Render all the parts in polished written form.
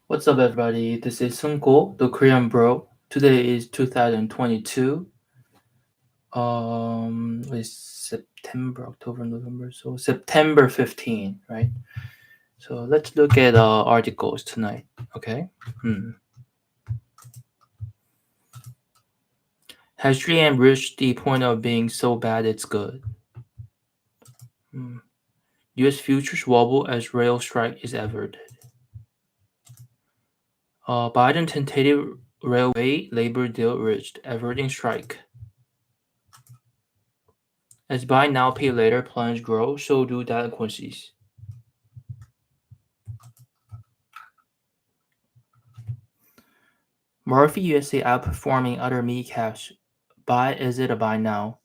What's up, everybody? This is Sunko, the Korean bro. Today is 2022. It's September, October, November. So September 15, right? So let's look at articles tonight. Okay. Has 3M reached the point of being so bad it's good? U.S. futures wobble as rail strike is averted. Biden tentative railway labor deal reached, averting strike. As buy now pay later plans grow, so do delinquencies. Murphy USA outperforming other caps. Is it a buy now?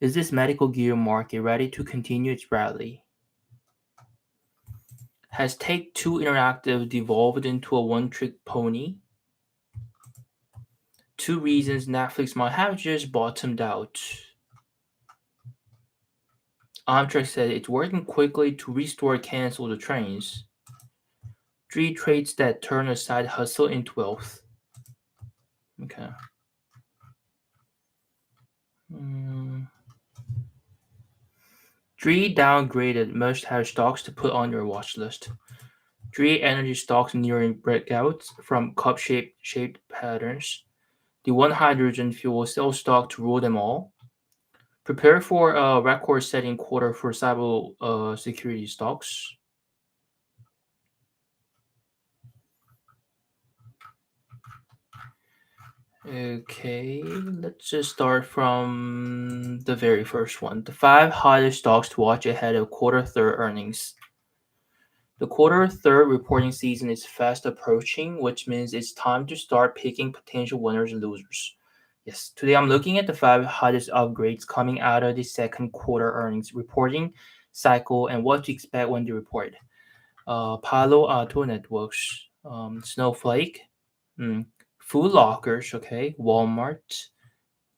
Is this medical gear market ready to continue its rally? Has Take-Two Interactive devolved into a one-trick pony? 2 reasons Netflix might have just bottomed out. Amtrak said it's working quickly to restore canceled trains. 3 traits that turn a side hustle into wealth. Okay. 3 downgraded must-have stocks to put on your watch list. 3 energy stocks nearing breakouts from cup-shaped patterns. The one hydrogen fuel cell stock to rule them all. Prepare for a record-setting quarter for cyber security stocks. Okay, let's just start from the very first one. The 5 hottest stocks to watch ahead of quarter third earnings. The quarter third reporting season is fast approaching, which means it's time to start picking potential winners and losers. Yes, today I'm looking at the 5 hottest upgrades coming out of the second quarter earnings reporting cycle and what to expect when they report. Palo Alto Networks, Snowflake, Food Lockers, okay, Walmart,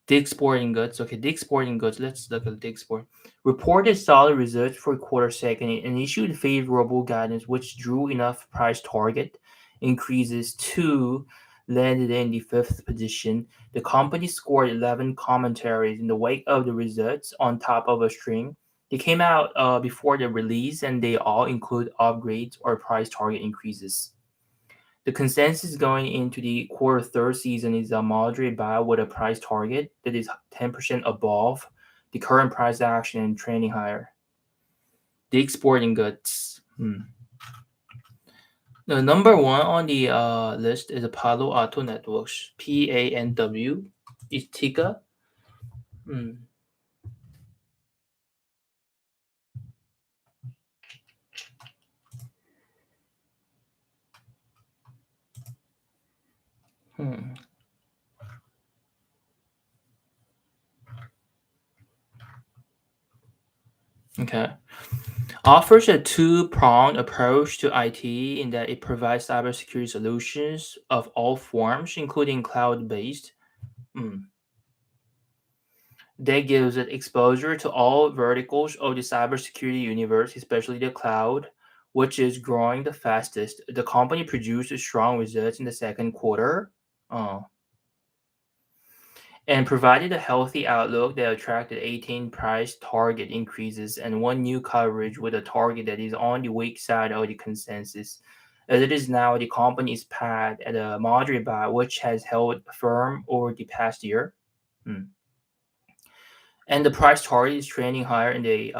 Dick's Sporting Goods. Okay, Dick's Sporting Goods. Let's look at Dick's Sport. Reported solid results for quarter second and issued favorable guidance, which drew enough price target increases to landed in the fifth position. The company scored 11 commentaries in the wake of the results on top of a string. They came out before the release and they all include upgrades or price target increases. The consensus going into the quarter third season is a moderate buy with a price target that is 10% above the current price action and trending higher. The Sporting Goods. The number one on the list is Palo Alto Networks, PANW, is ticker. Hmm. Hmm. Okay. Offers a two-pronged approach to IT in that it provides cybersecurity solutions of all forms, including cloud-based. That gives it exposure to all verticals of the cybersecurity universe, especially the cloud, which is growing the fastest. The company produced strong results in the second quarter. And provided a healthy outlook that attracted 18 price target increases and one new coverage with a target that is on the weak side of the consensus. As it is now, the company is pegged at a moderate buy, which has held firm over the past year. And the price target is trending higher in the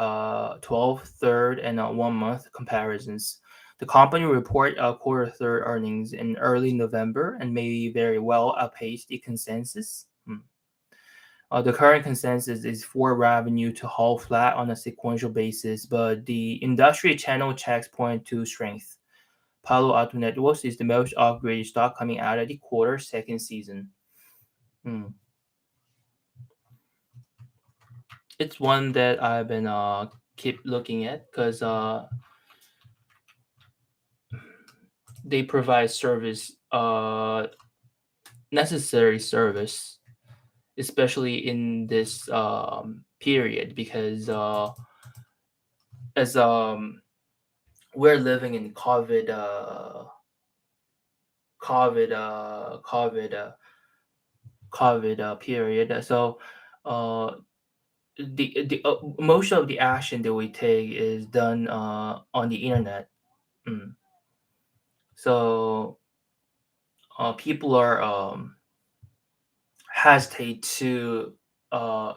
12, third, and 1 month comparisons. The company report quarter third earnings in early November and may very well outpace the consensus. The current consensus is for revenue to hold flat on a sequential basis, but the industry channel checks point to strength. Palo Alto Networks is the most upgraded stock coming out of the quarter second season. It's one that I've been keep looking at because they provide service, necessary service, especially in this period because as we're living in COVID COVID period. So the most of the action that we take is done on the internet. Mm. So people are hesitate to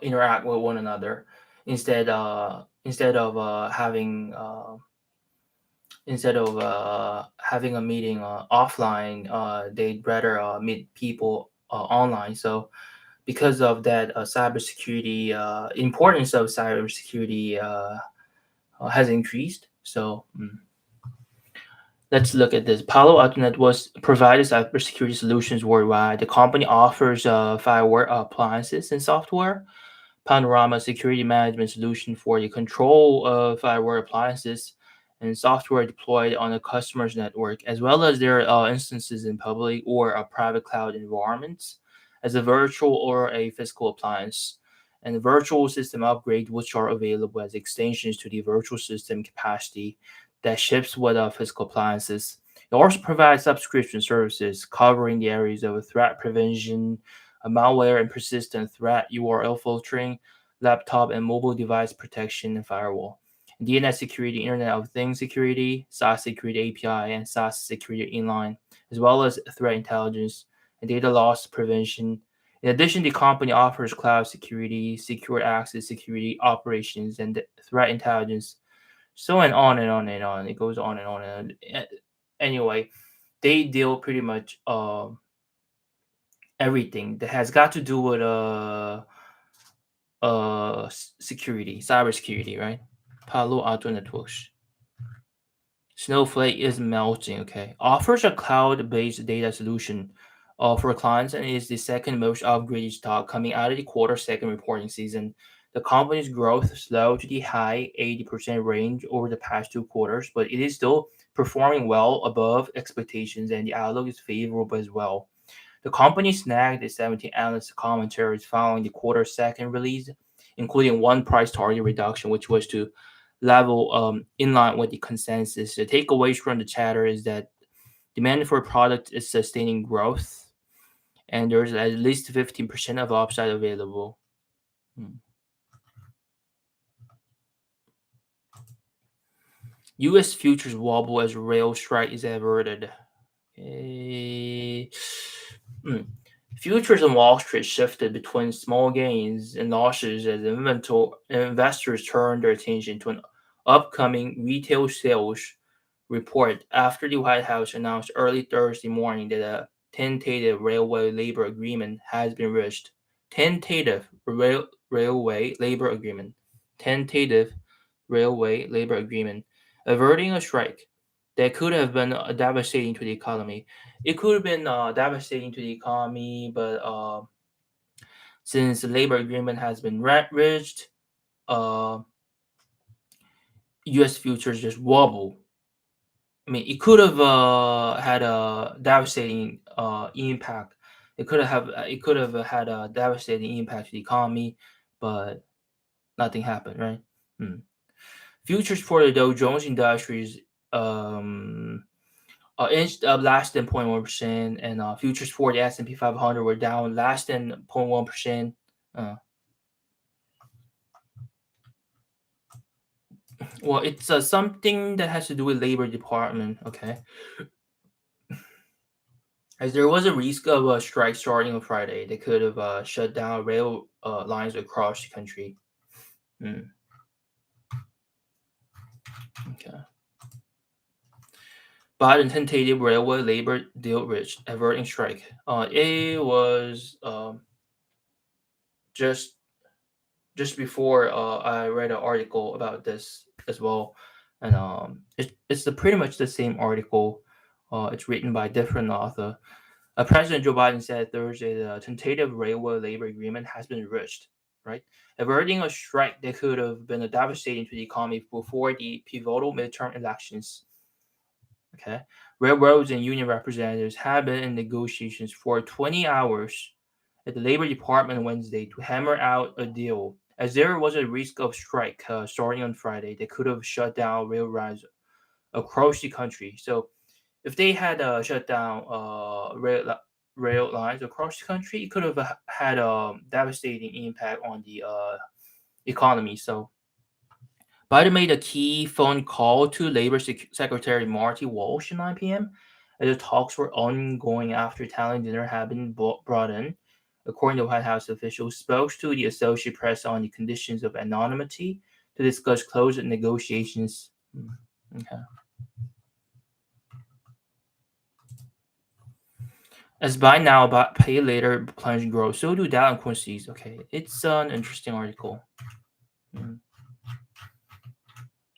interact with one another instead of having a meeting offline. They'd rather meet people online. So because of that, cybersecurity importance of cybersecurity has increased. So let's look at this. Palo Alto Networks provides cybersecurity solutions worldwide. The company offers firewall appliances and software, Panorama security management solution for the control of firewall appliances and software deployed on a customer's network, as well as their instances in public or private cloud environments, as a virtual or a physical appliance. And virtual system upgrade, which are available as extensions to the virtual system capacity that ships with physical appliances. It also provides subscription services covering the areas of threat prevention, malware and persistent threat, URL filtering, laptop and mobile device protection, and firewall. DNS security, Internet of Things security, SaaS security API, and SaaS security inline, as well as threat intelligence and data loss prevention. In addition, the company offers cloud security, secure access security, operations, and threat intelligence. So and on and on and on. It goes on and on and on. Anyway, they deal pretty much everything that has got to do with security, cybersecurity, right? Palo Alto Networks. Snowflake is melting, okay. Offers a cloud-based data solution for clients and is the second most upgraded stock coming out of the quarter second reporting season. The company's growth slowed to the high 80% range over the past 2 quarters, but it is still performing well above expectations and the outlook is favorable as well. The company snagged the 17 analyst commentaries following the quarter second release, including one price target reduction, which was to level in line with the consensus. The takeaways from the chatter is that demand for product is sustaining growth, and there's at least 15% of upside available. U.S. futures wobble as rail strike is averted. Okay. Futures on Wall Street shifted between small gains and losses as investors turned their attention to an upcoming retail sales report after the White House announced early Thursday morning that a tentative railway labor agreement has been reached. Tentative railway labor agreement. Tentative railway labor agreement, averting a strike that could have been devastating to the economy. It could have been devastating to the economy, but since the labor agreement has been reached, uh, U.S. futures just wobble. I mean, it could have had a devastating impact. It could have had a devastating impact to the economy, but nothing happened, right? Futures for the Dow Jones Industries inched up less than 0.1%, and futures for the S&P 500 were down less than 0.1%. Well, it's something that has to do with Labor Department, okay? As there was a risk of a strike starting on Friday, they could have shut down rail lines across the country. Okay. Biden tentative railway labor deal reached, averting strike. It was just before I read an article about this as well, and it's pretty much the same article. It's written by a different author. President Joe Biden said Thursday the tentative railway labor agreement has been reached, right? Averting a strike that could have been devastating to the economy before the pivotal midterm elections. Okay, railroads and union representatives have been in negotiations for 20 hours at the Labor Department Wednesday to hammer out a deal, as there was a risk of strike starting on Friday that could have shut down railroads across the country. So if they had shut down rail lines across the country, it could have had a devastating impact on the economy. So Biden made a key phone call to Labor Secretary Marty Walsh at 9 p.m. as the talks were ongoing after Italian dinner had been brought in. According to White House officials, spoke to the Associated Press on the conditions of anonymity to discuss closed negotiations. Okay. As buy now, but pay later plunge growth, so do delinquencies. Okay, it's an interesting article.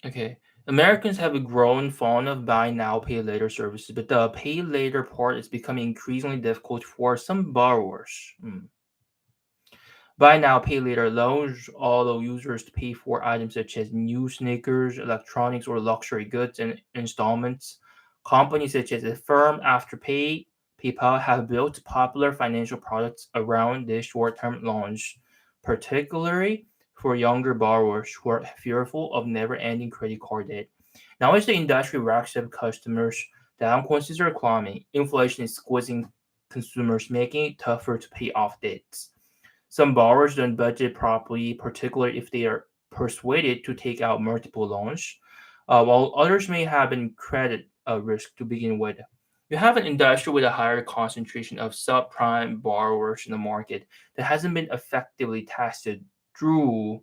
Okay. Americans have grown fond of buy now, pay later services, but the pay later part is becoming increasingly difficult for some borrowers. Buy now, pay later allows all users to pay for items such as new sneakers, electronics, or luxury goods in installments. Companies such as Affirm, Afterpay, PayPal have built popular financial products around this short-term launch, particularly for younger borrowers who are fearful of never-ending credit card debt. Now, as the industry racks up customers, delinquencies are climbing. Inflation is squeezing consumers, making it tougher to pay off debts. Some borrowers don't budget properly, particularly if they are persuaded to take out multiple loans, while others may have been credit risk to begin with. You have an industry with a higher concentration of subprime borrowers in the market that hasn't been effectively tested through,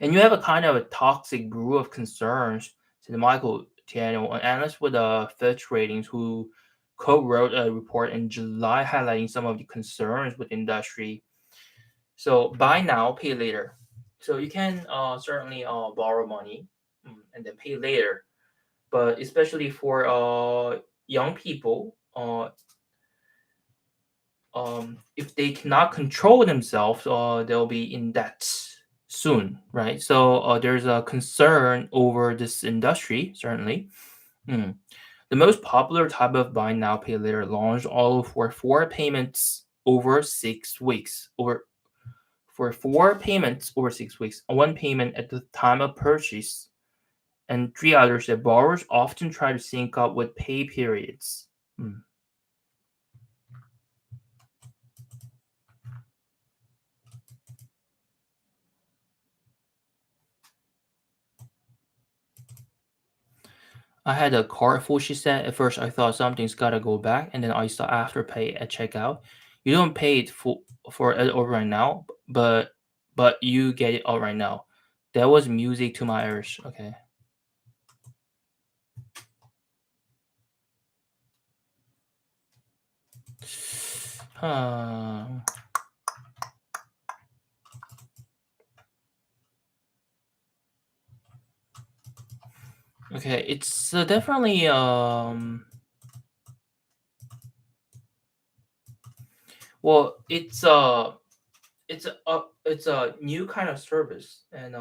and you have a kind of a toxic brew of concerns. To the Michael Tiano, an analyst with Fitch Ratings, who co-wrote a report in July highlighting some of the concerns with industry. So buy now, pay later. So you can certainly borrow money, and then pay later. But especially for young people, if they cannot control themselves, they'll be in debt soon, right? So there's a concern over this industry, certainly. Mm. The most popular type of buy now, pay later launched all for 4 payments over 6 weeks. For 4 payments over 6 weeks, one payment at the time of purchase, and three others that borrowers often try to sync up with pay periods. I had a cart full, she said. At first, I thought something's gotta go back, and then I saw Afterpay at checkout. You don't pay it full for it over right now, but you get it all right now. That was music to my ears. Okay. Uh, okay, it's definitely well, it's a new kind of service, and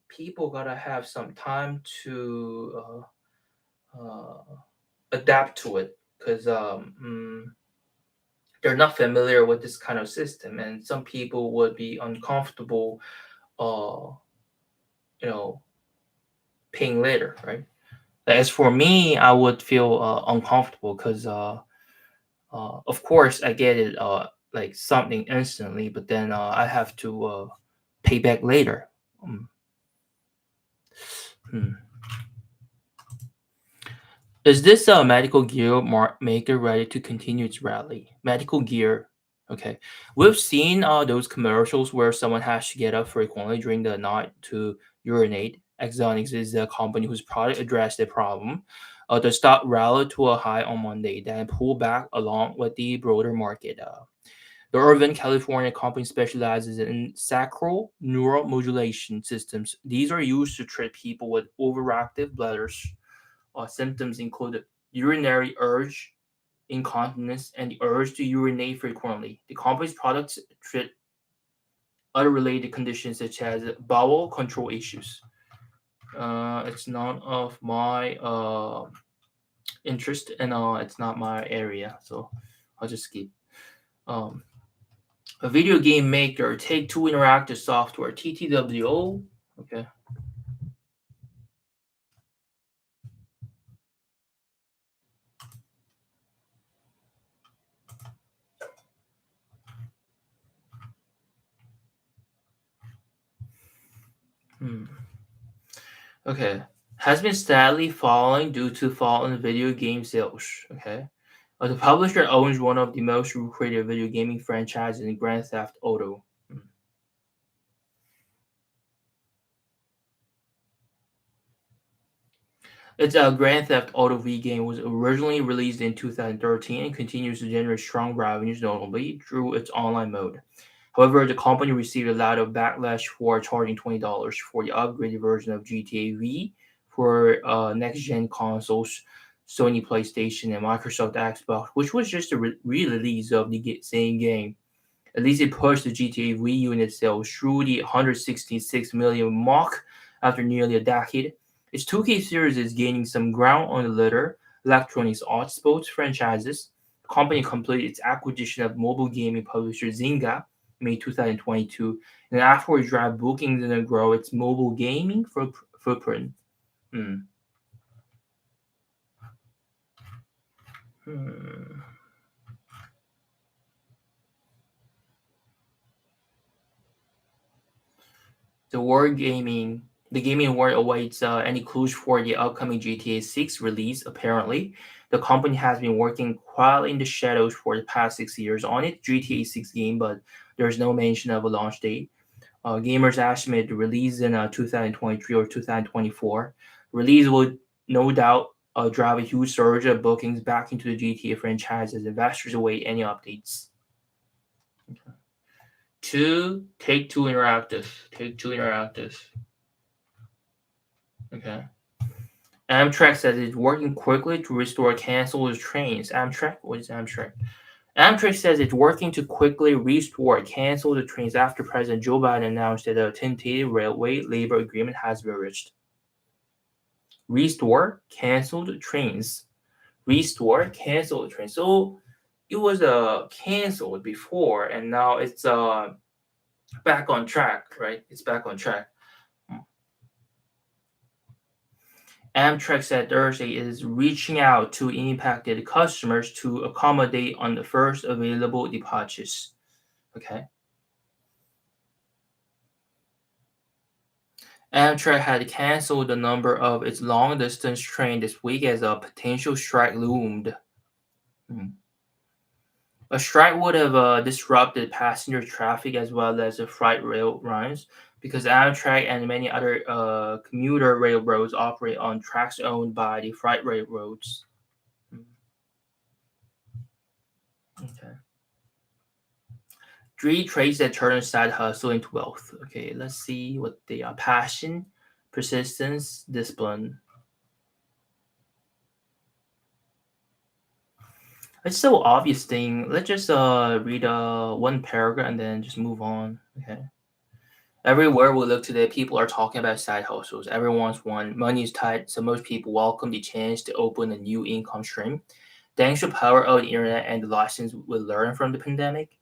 people gotta have some time to adapt to it because they're not familiar with this kind of system, and some people would be uncomfortable, uh, you know, paying later, right? As for me, I would feel uncomfortable because, of course, I get it, like something instantly, but then I have to pay back later. Um, hmm. Is this medical gear maker ready to continue its rally? Medical gear. Okay. We've seen those commercials where someone has to get up frequently during the night to urinate. Exonics is a company whose product addressed the problem. The stock rallied to a high on Monday, then pulled back along with the broader market. The Irvine, California company specializes in sacral neuromodulation systems. These are used to treat people with overactive bladders. Symptoms include urinary urge, incontinence, and the urge to urinate frequently. The company's products treat other related conditions such as bowel control issues. It's none of my interest, and it's not my area, so I'll just skip. Um, a video game maker, Take Two Interactive Software, TTWO. Okay. Okay. Has been steadily falling due to fall in video game sales. Okay. The publisher owns one of the most lucrative video gaming franchises in Grand Theft Auto. It's a Grand Theft Auto V game was originally released in 2013 and continues to generate strong revenues, notably through its online mode. However, the company received a lot of backlash for charging $20 for the upgraded version of GTA V for next-gen consoles, Sony PlayStation, and Microsoft Xbox, which was just a re-release of the same game. At least it pushed the GTA V unit sales through the 166 million mark after nearly a decade. Its 2K series is gaining some ground on the later Electronic Arts sports franchises. The company completed its acquisition of mobile gaming publisher Zynga in May 2022, and afterwards drive bookings and grow its mobile gaming footprint. Hmm. Hmm. The gaming award awaits any clues for the upcoming GTA 6 release. Apparently, the company has been working quietly in the shadows for the past 6 years on its GTA 6 game, but there's no mention of a launch date. Gamers estimate the release in 2023 or 2024. Release will no doubt drive a huge surge of bookings back into the GTA franchise as investors await any updates. Take Two Interactive. Take Two Interactive. Okay. Amtrak says it's working quickly to restore canceled trains. Amtrak? What is Amtrak? Amtrak says it's working to quickly restore canceled trains after President Joe Biden announced that a tentative railway labor agreement has been reached. Restore canceled trains. Restore canceled trains. So it was canceled before, and now it's back on track, right? It's back on track. Amtrak said Thursday it is reaching out to impacted customers to accommodate on the first available departures. Okay. Amtrak had canceled a number of its long distance trains this week as a potential strike loomed. Hmm. A strike would have disrupted passenger traffic as well as the freight rail runs because Amtrak and many other commuter railroads operate on tracks owned by the freight railroads. Hmm. Okay. Three traits that turn a side hustle into wealth. Okay, let's see what they are: passion, persistence, discipline. It's so obvious thing. Let's just read one paragraph and then just move on. Okay. Everywhere we look today, people are talking about side hustles. Everyone wants one. Money is tight, so most people welcome the chance to open a new income stream. Thanks to the power of the internet and the lessons we learned from the pandemic,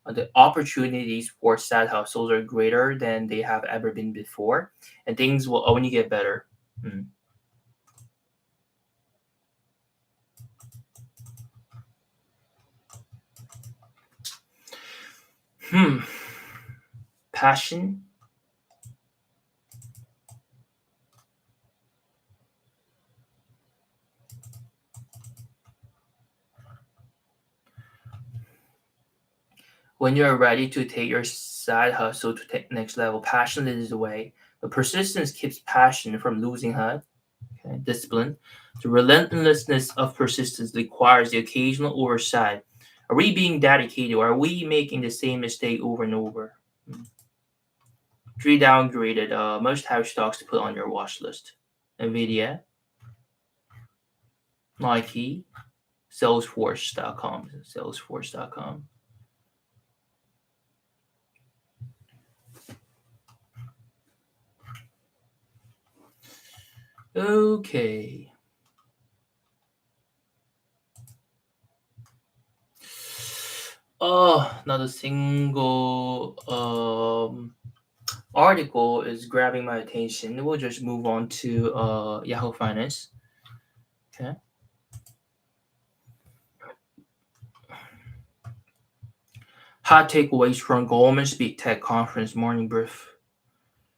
the opportunities for side hustles are greater than they have ever been before, and things will only get better. Hmm. Hmm. Passion. When you're ready to take your side hustle to the next level, passion leads the way. But persistence keeps passion from losing her. Okay. Discipline. The relentlessness of persistence requires the occasional oversight. Are we being dedicated or are we making the same mistake over and over? Hmm. Three downgraded must-have stocks to put on your watch list. Nvidia, Nike, Salesforce.com. Salesforce.com. Okay. Not a single article is grabbing my attention. We'll just move on to Yahoo Finance. Okay. Hot takeaways from Goldman's Big Tech Conference morning brief.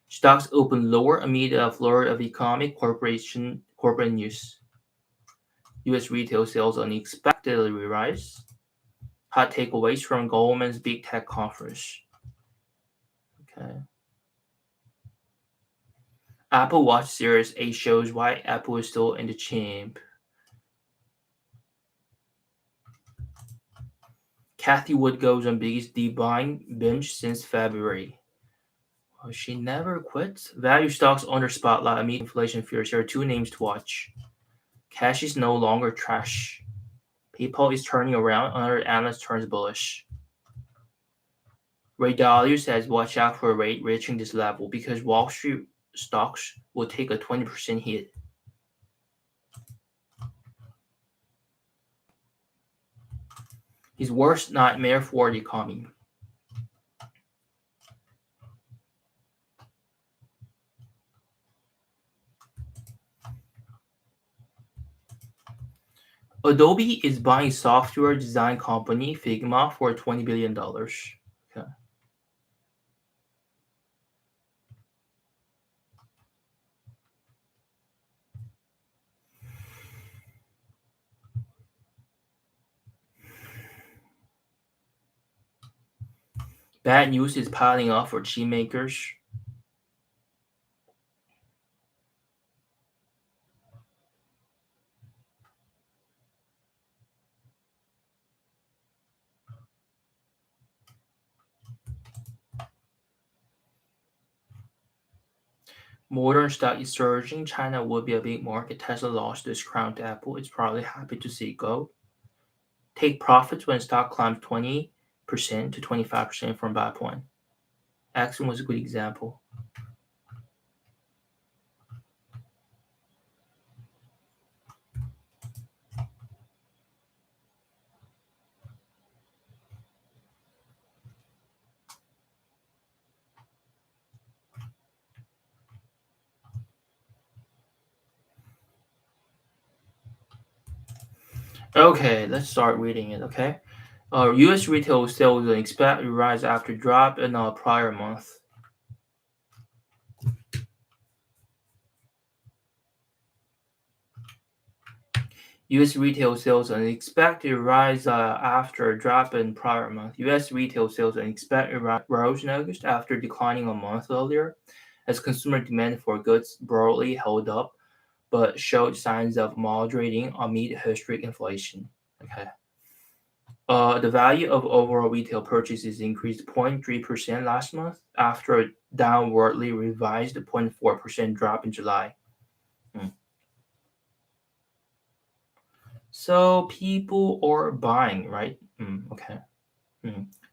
Stocks opened lower amid a flurry of corporate news. U.S. retail sales unexpectedly rise. Hot takeaways from Goldman's big tech conference. Okay. Apple Watch Series 8 shows why Apple is still in the champ. Kathy Wood goes on biggest buying binge since February. Well, she never quits. Value stocks under spotlight amid inflation fears. There are two names to watch. Cash is no longer trash. PayPal is turning around. Another analyst turns bullish. Ray Dalio says watch out for a rate reaching this level because Wall Street stocks will take a 20% hit. His worst nightmare for the economy. Adobe is buying software design company Figma for $20 billion. Okay. Bad news is piling up for chip makers. Modern stock is surging. China would be a big market. Tesla lost its crown to Apple. It's probably happy to see it go. Take profits when stock climbs 20% to 25% from buy point. Axiom was a good example. Okay, let's start reading it, okay? U.S. retail sales expect to rise after drop in a prior month. U.S. retail sales are expected to rise after a drop in prior month. U.S. retail sales are expected to rise in August after declining a month earlier, as consumer demand for goods broadly held up, but showed signs of moderating amid historic inflation. Okay. The value of overall retail purchases increased 0.3% last month after a downwardly revised 0.4% drop in July. So people are buying, right? Okay.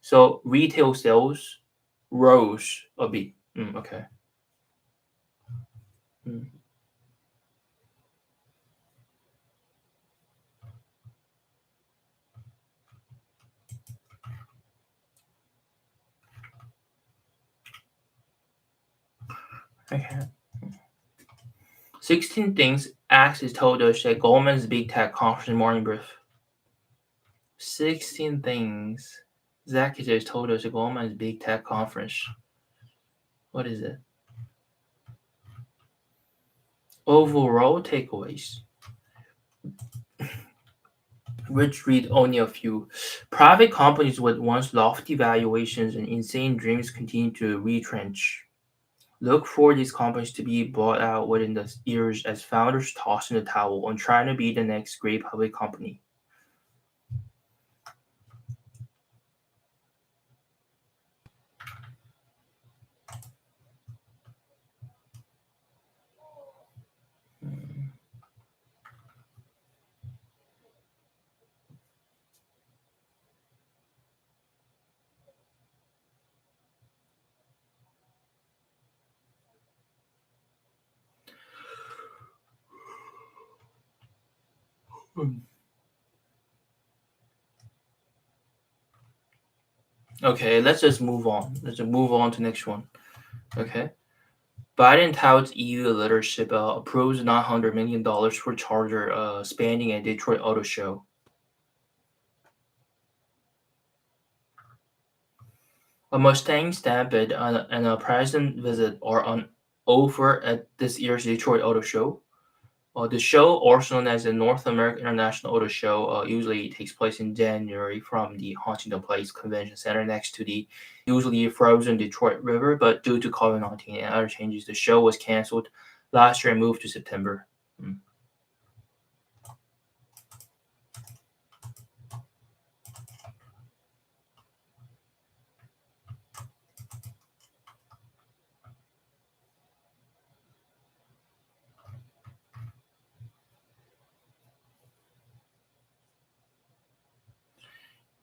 So retail sales rose a bit. Okay. Okay. 16 things Axis told us at Goldman's Big Tech Conference morning brief. 16 things executives told us at Goldman's Big Tech Conference. What is it? Overall takeaways. Which read only a few. Private companies with once lofty valuations and insane dreams continue to retrench. Look for these companies to be bought out within the years as founders toss in the towel on trying to be the next great public company. Okay, let's just move on. Let's just move on to next one. Okay. Biden touts EU leadership approves $900 million for charger spending at Detroit Auto Show. A Mustang Stampede and a President visit are on offer at this year's Detroit Auto Show. The show, also known as the North American International Auto Show, usually takes place in January from the Huntington Place Convention Center next to the usually frozen Detroit River. But due to COVID-19 and other changes, the show was canceled last year and moved to September. Mm.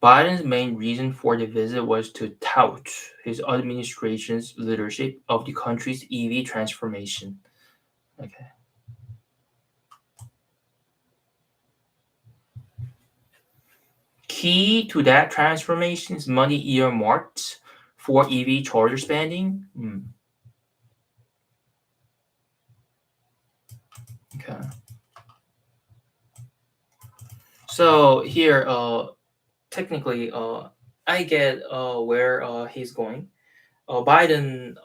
Biden's main reason for the visit was to tout his administration's leadership of the country's EV transformation. Okay. Key to that transformation is money earmarked for EV charger spending. Okay. So here, technically, I get where he's going. Biden,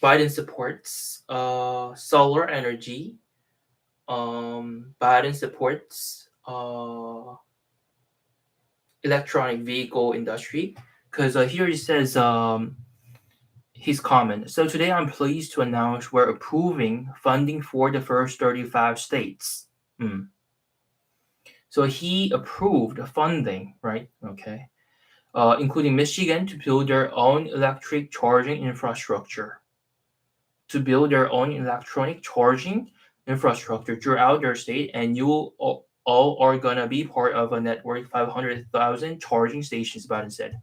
Biden supports solar energy. Biden supports electronic vehicle industry because here it says his comment. So today I'm pleased to announce we're approving funding for the first 35 states. So he approved funding, right? Okay. Including Michigan to build their own electric charging infrastructure. To build their own electronic charging infrastructure throughout their state, and you all are gonna be part of a network 500,000 charging stations, Biden said.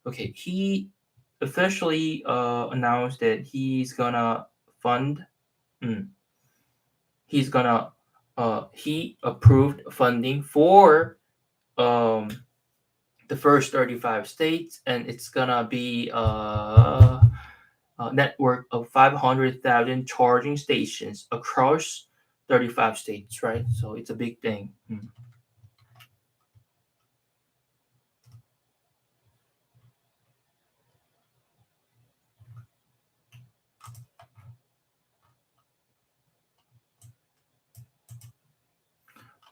Okay, he officially announced that he's gonna fund. He's gonna he approved funding for um the first 35 states, and it's gonna be a network of 500,000 charging stations across 35 states, right? So it's a big thing.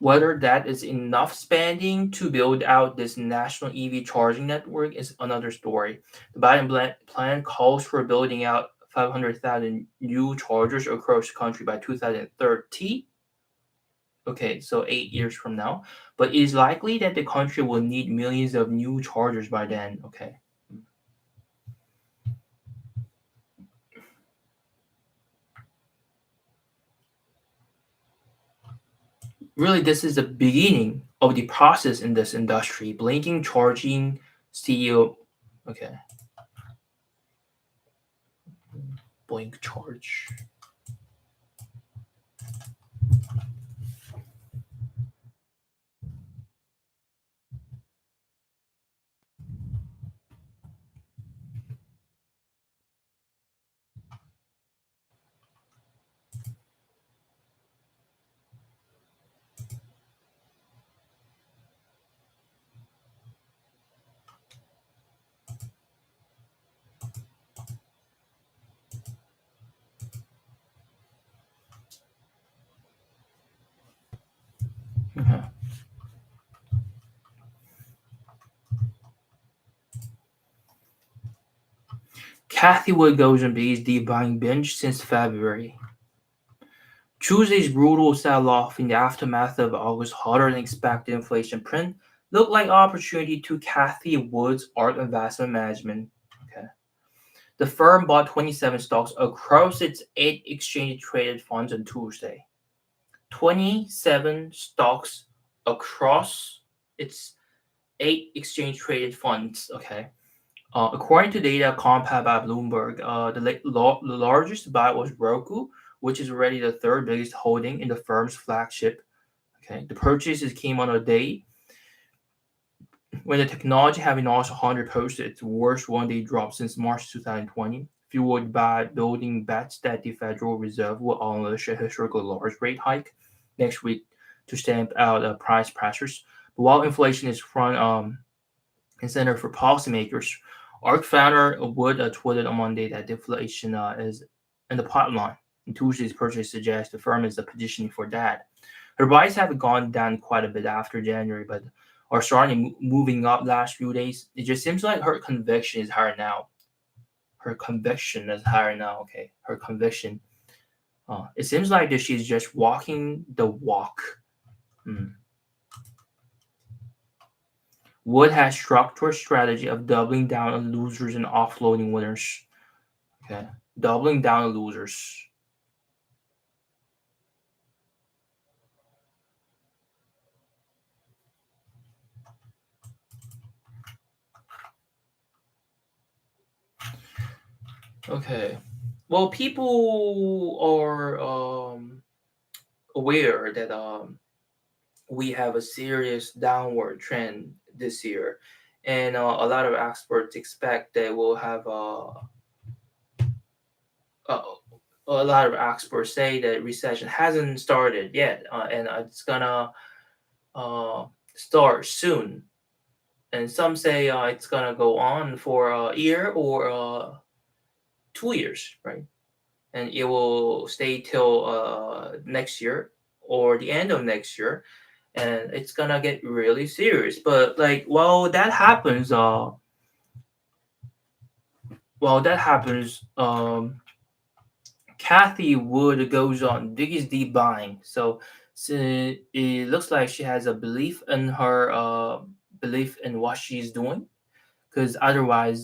Whether that is enough spending to build out this national EV charging network is another story. The Biden plan calls for building out 500,000 new chargers across the country by 2030. Okay, so 8 years from now. But it is likely that the country will need millions of new chargers by then. Okay. Really, this is the beginning of the process in this industry. Blinking, charging, CEO. Okay. Blink, charge. Okay. Kathy Wood goes on BSD buying binge since February. Tuesday's brutal sell-off in the aftermath of August's hotter than expected inflation print looked like opportunity to Kathy Wood's ARK Investment Management. Okay. The firm bought 27 stocks across its 8 exchange-traded funds on Tuesday. 27 stocks across its 8 exchange-traded funds. Okay. According to data compiled by Bloomberg, the largest buy was Roku, which is already the third biggest holding in the firm's flagship. Okay, the purchases came on a day when the technology having also 100 posted its worst one-day drop since March 2020, fueled by building bets that the Federal Reserve will unleash a historical large rate hike next week to stamp out price pressures. But while inflation is front and Center for Policymakers. ARC founder Wood tweeted on Monday that deflation is in the pipeline. And Tuesday's purchase suggests the firm is positioning for that. Her buys have gone down quite a bit after January, but are starting moving up last few days. It just seems like her conviction is higher now. Her conviction is higher now. Okay, her conviction. It seems like that she's just walking the walk. Hmm. Wood has struck to a strategy of doubling down on losers and offloading winners. Okay, doubling down on losers. Okay. Well, people are aware that we have a serious downward trend this year, and a lot of experts expect that we'll have uh, a lot of experts say that recession hasn't started yet, and it's gonna uh, start soon. And some say it's gonna go on for a year or 2 years, right? And it will stay till next year or the end of next year, and it's gonna get really serious. But like, while that happens, Kathy Wood goes on digging deep buying. So it looks like she has a belief in her belief in what she's doing, because otherwise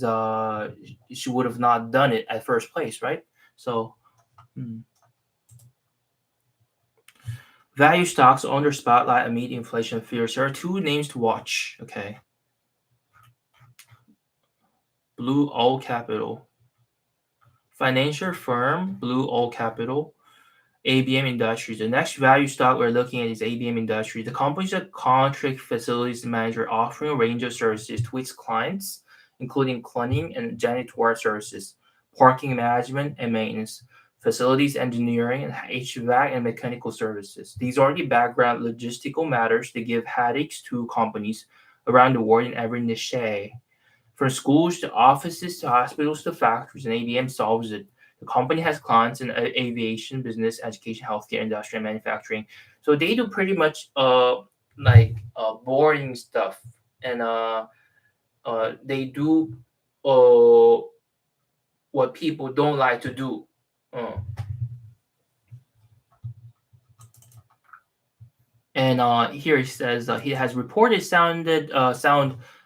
she would have not done it at first place, right? So hmm. Value stocks under spotlight amid inflation fears. There are two names to watch. Okay, Blue All Capital, financial firm Blue All Capital, ABM Industries. The next value stock we're looking at is ABM Industries. The company is a contract facilities manager offering a range of services to its clients, including cleaning and janitorial services, parking management and maintenance, facilities engineering, and HVAC and mechanical services. These are the background logistical matters that give headaches to companies around the world in every niche. From schools to offices to hospitals to factories, and ABM solves it. The company has clients in aviation, business, education, healthcare, industry, and manufacturing. So they do pretty much boring stuff, and they do uh what people don't like to do. Uh, and here he says he has reported sound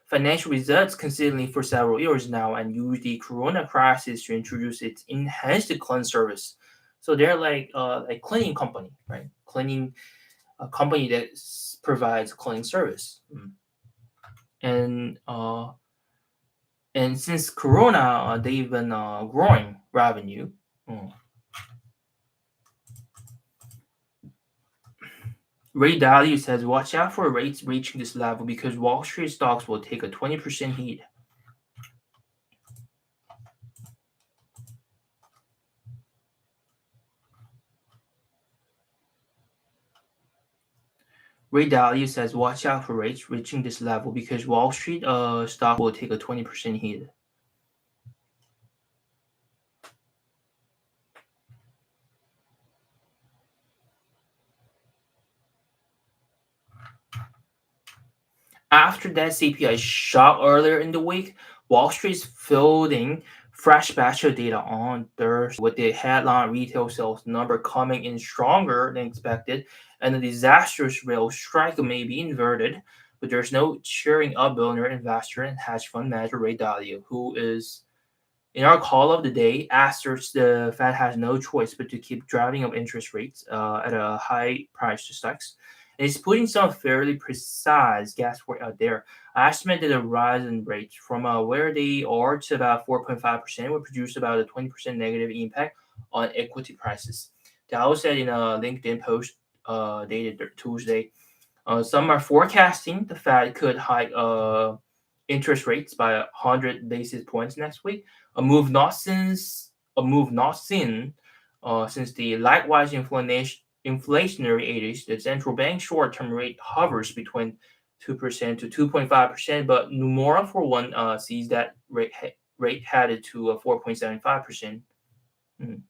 financial results consistently for several years now, and used the Corona crisis to introduce its enhanced clean service. So they're like cleaning company, right? Cleaning a company that provides cleaning service. And and since Corona, they've been growing revenue. Mm. Ray Dalio says, watch out for rates reaching this level because Wall Street stocks will take a 20% hit. Ray Dalio says, watch out for rates reaching this level because Wall Street stock will take a 20% hit. After that CPI shock earlier in the week, Wall Street's fielding fresh batch of data on Thursday, with the headline retail sales number coming in stronger than expected, and the disastrous rail strike may be inverted. But there's no cheering up billionaire investor and hedge fund manager Ray Dalio, who is, in our call of the day, asserts the Fed has no choice but to keep driving up interest rates at a high price to stocks. And it's putting some fairly precise guesswork out there. I estimate that a rise in rates from where they are to about 4.5% would produce about a 20% negative impact on equity prices. Dow said in a LinkedIn post dated Tuesday, some are forecasting the Fed could hike interest rates by 100 basis points next week, a move not seen since the likewise inflationary 80s. The central bank short-term rate hovers between 2% to 2.5%, but Nomura for one sees that rate headed to 4.75%. Mm.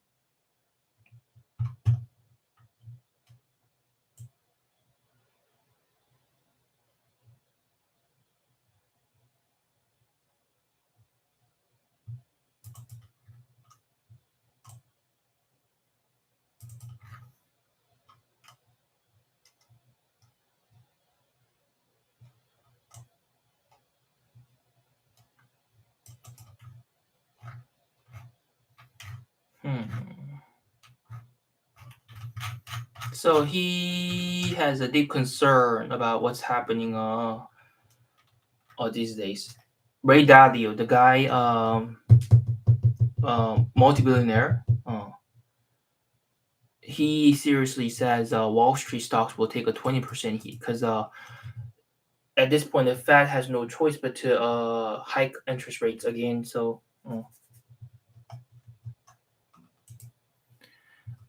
So he has a deep concern about what's happening these days. Ray Dalio, the guy, multi-billionaire, he seriously says Wall Street stocks will take a 20% hit because at this point the Fed has no choice but to hike interest rates again. So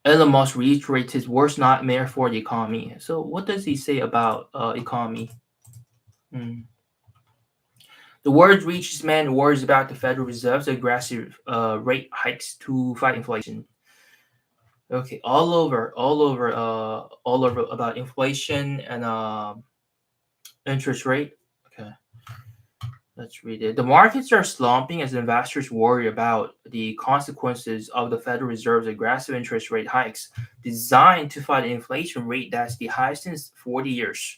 Elon Musk reiterates his worst nightmare for the economy. So what does he say about economy? The words reach his man worries about the Federal Reserve's aggressive rate hikes to fight inflation. Okay, all over about inflation and interest rate. Okay, let's read it. The markets are slumping as investors worry about the consequences of the Federal Reserve's aggressive interest rate hikes designed to fight an inflation rate that's the highest in 40 years.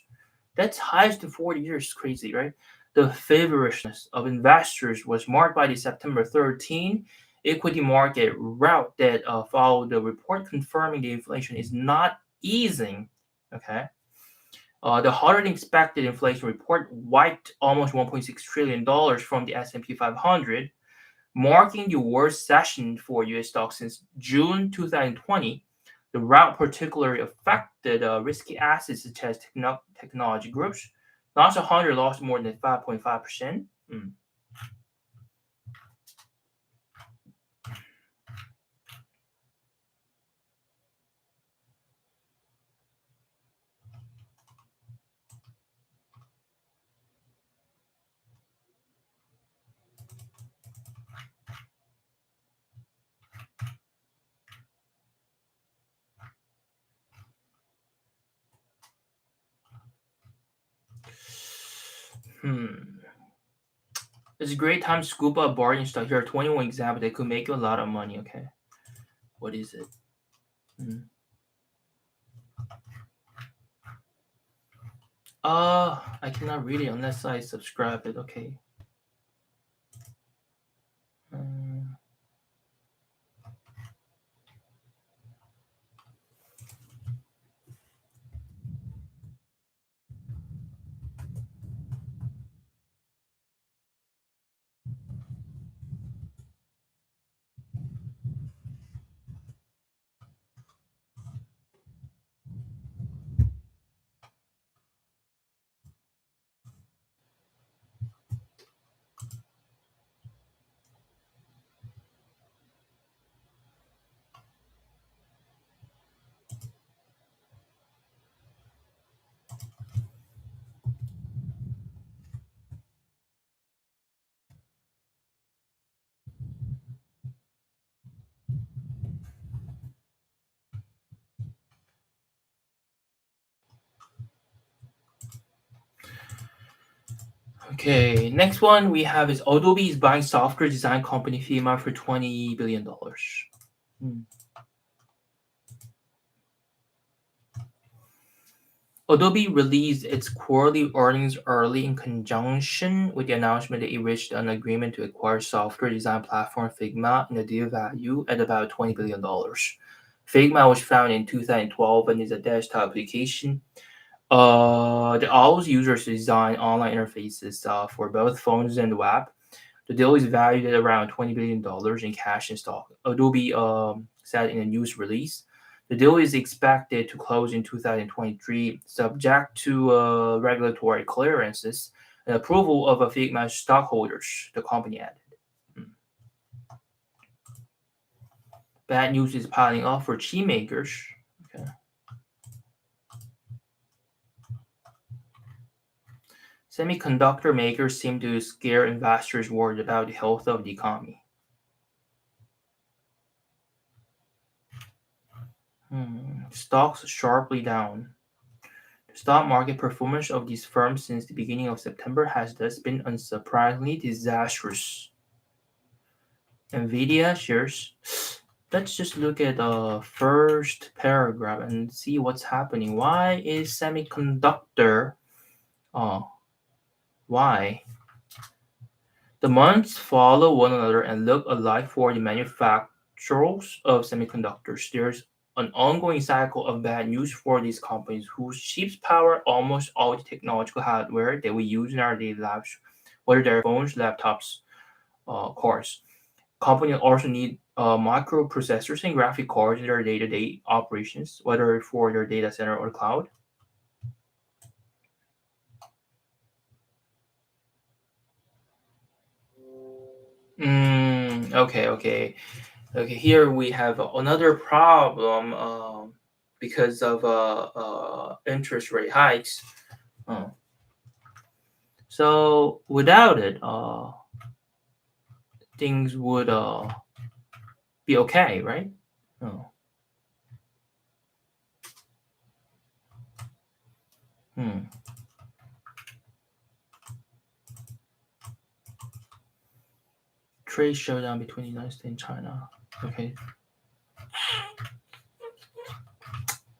That's highest in 40 years. Crazy, right? The favorishness of investors was marked by the September 13 equity market rout that followed the report confirming the inflation is not easing. Okay. The hotter than expected inflation report wiped almost $1.6 trillion from the S&P 500, marking the worst session for U.S. stocks since June 2020. The rout particularly affected risky assets such as technology groups. National 100 lost more than 5.5%. It's a great time to scoop up bargain stock. Here are 21 examples that could make you a lot of money. Okay, what is it? I cannot read it unless I subscribe it. Okay. Okay, next one we have is Adobe is buying software design company Figma for $20 billion. Adobe released its quarterly earnings early in conjunction with the announcement that it reached an agreement to acquire software design platform Figma in a deal value at about $20 billion. Figma was founded in 2012 and is a desktop application that allows users to design online interfaces for both phones and the web. The deal is valued at around $20 billion in cash and stock. Adobe said in a news release. The deal is expected to close in 2023, subject to regulatory clearances and approval of Figma stockholders, the company added. Bad news is piling up for chip makers. Okay. Semiconductor makers seem to scare investors worried about the health of the economy. Stocks sharply down. The stock market performance of these firms since the beginning of September has thus been unsurprisingly disastrous. Nvidia shares. Let's just look at the first paragraph and see what's happening. Why is semiconductor? Oh, why? The months follow one another and look alike for the manufacturers of semiconductors. There's an ongoing cycle of bad news for these companies whose chips power almost all the technological hardware that we use in our daily lives, whether they're phones, laptops, cars. Companies also need microprocessors and graphic cards in their day-to-day operations, whether for their data center or cloud. Okay. Here we have another problem because of interest rate hikes. Uh, so without it, things would be okay, right? Oh. Hmm. Trade showdown between the United States and China. Okay.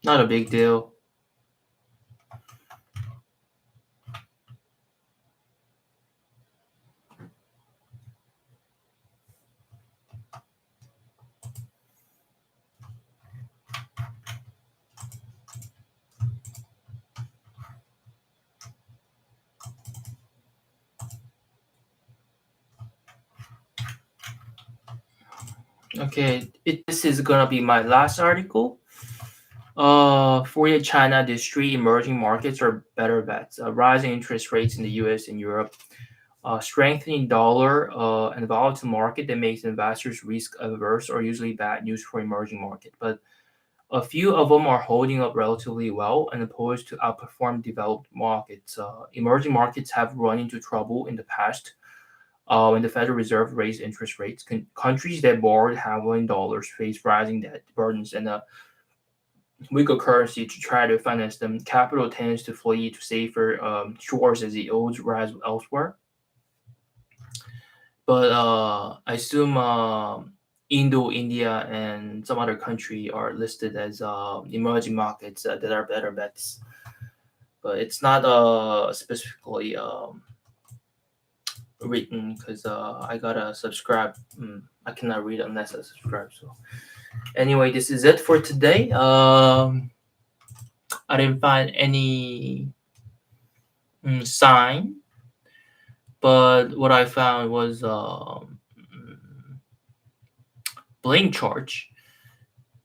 Not a big deal. Okay, this is gonna be my last article. For the China, these three emerging markets are better bets. Rising interest rates in the U.S. and Europe, strengthening dollar, and volatile market that makes investors risk averse are usually bad news for emerging market. But a few of them are holding up relatively well and poised to outperform developed markets. Emerging markets have run into trouble in the past when the Federal Reserve raised interest rates. Countries that borrowed heavily in dollars face rising debt burdens and a weaker currency to try to finance them. Capital tends to flee to safer shores as the yields rise elsewhere. But I assume Indo, India, and some other country are listed as emerging markets that are better bets. But it's not specifically written because I gotta subscribe. I cannot read unless I subscribe. So anyway, this is it for today. I didn't find any sign, but what I found was blink charge.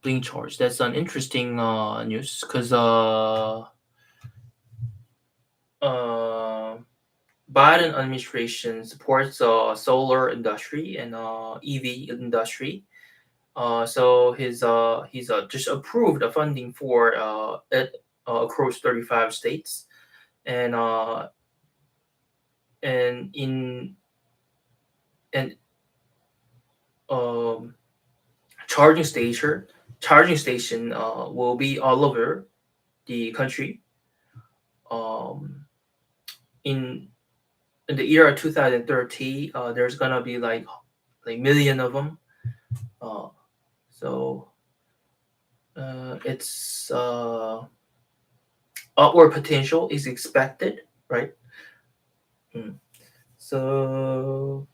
Blink charge. That's an interesting news because Biden administration supports solar industry and EV industry. So he's just approved the funding for it across 35 states, and and in and um, charging station will be all over the country. Um, in in the year of 2030, there's gonna be like million of them. Uh, so it's upward potential is expected, right? So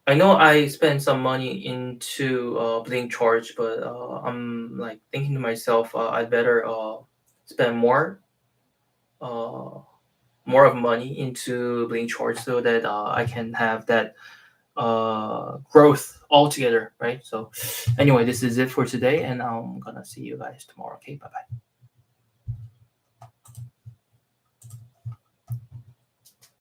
I know I spent some money into Blink Charge, but I'm like thinking to myself, I'd better spend uh, more of money into Blink Charge so that I can have that growth altogether, right? So anyway, this is it for today, and I'm gonna see you guys tomorrow. Okay, bye bye.